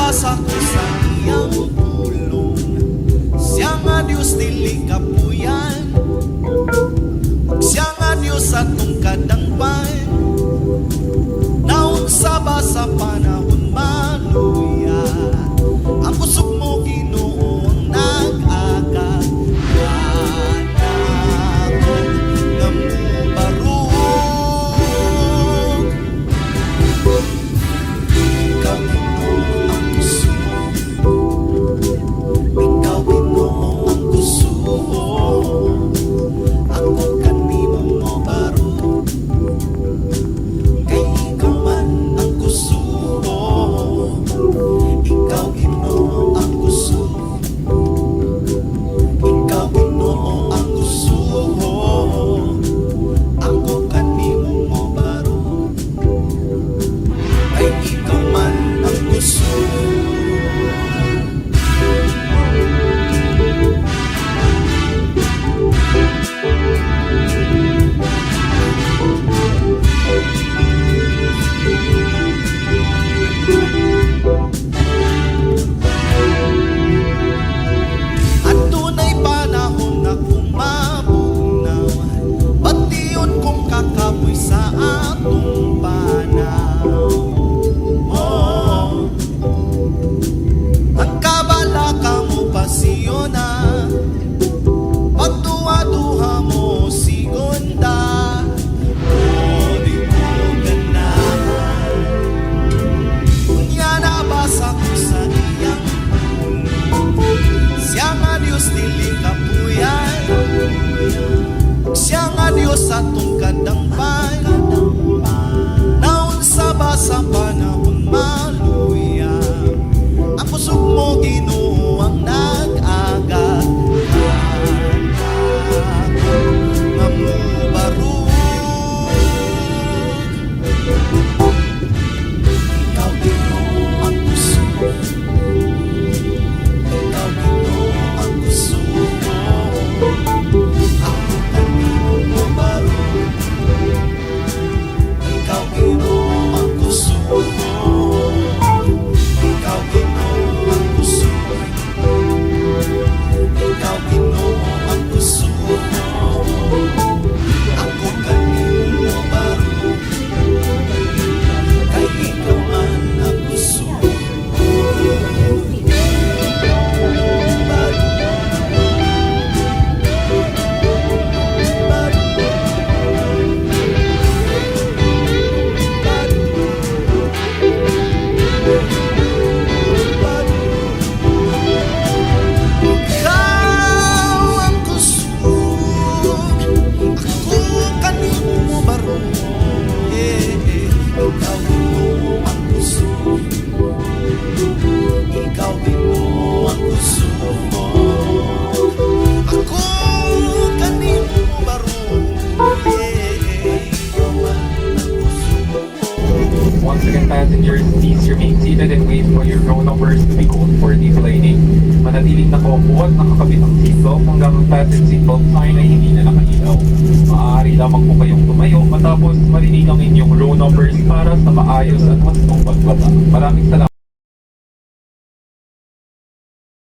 nabasa ko sa iyang pulong, siya nga Diyos dili kapuyan, siya nga Diyos atong kadangpan. Naunsa ba sa panahon maluya, ang pusok mo Ginoo ang nag-agad. Kanakot nga mubarug, ikaw Ginoo ang gusto, ikaw Ginoo ang gusto, ako kanimo mo barug, kay ikaw man ang gusto, ikaw Ginoo ang gusto, ikaw Ginoo ang gusto, ako kanimo mo barug, kay ikaw man ang gusto. At tunay panahon na kung mabugnaw, batiyon kung kakapoy sa atong panaw. Oh, ang kabala ka mo pasiyona, pagduha-duha mo sigonda. Oh, di mo ganahan, unya nabasa ko sa iyang pulong, siya nga Diyos dili kapuyan, siya nga Diyos atong kadangpan. Naunsa ba sa panahon maluya, ang pusok mo Ginoo ang nag-agad. Kanakot nga mubarug, ikaw Ginoo ang gusto, ikaw Ginoo ang gusto, ako kanimo mo barug, ikaw Ginoo ang gusto, ikaw Ginoo ang gusto, ikaw Ginoo ang gusto, ako kanimo mo barug, kay ikaw man ang gusto. Ikaw ang gusto, ako kanimo mo barug, ikaw Ginoo ang gusto, ikaw Ginoo ang gusto, ako kanimo mo barug, ikaw man ang gusto. Once again, passengers, please remain seated and wait for your row numbers to be called for deplaning. Manatiling nakaupo at nakakabit ang seatbelt hanggang ang fasten seatbelt sign ay hindi na nakailaw. Maaari lamang po kayong tumayo matapos marinig ang inyong row numbers para sa maayos at wastong pagbaba. Maraming salamat.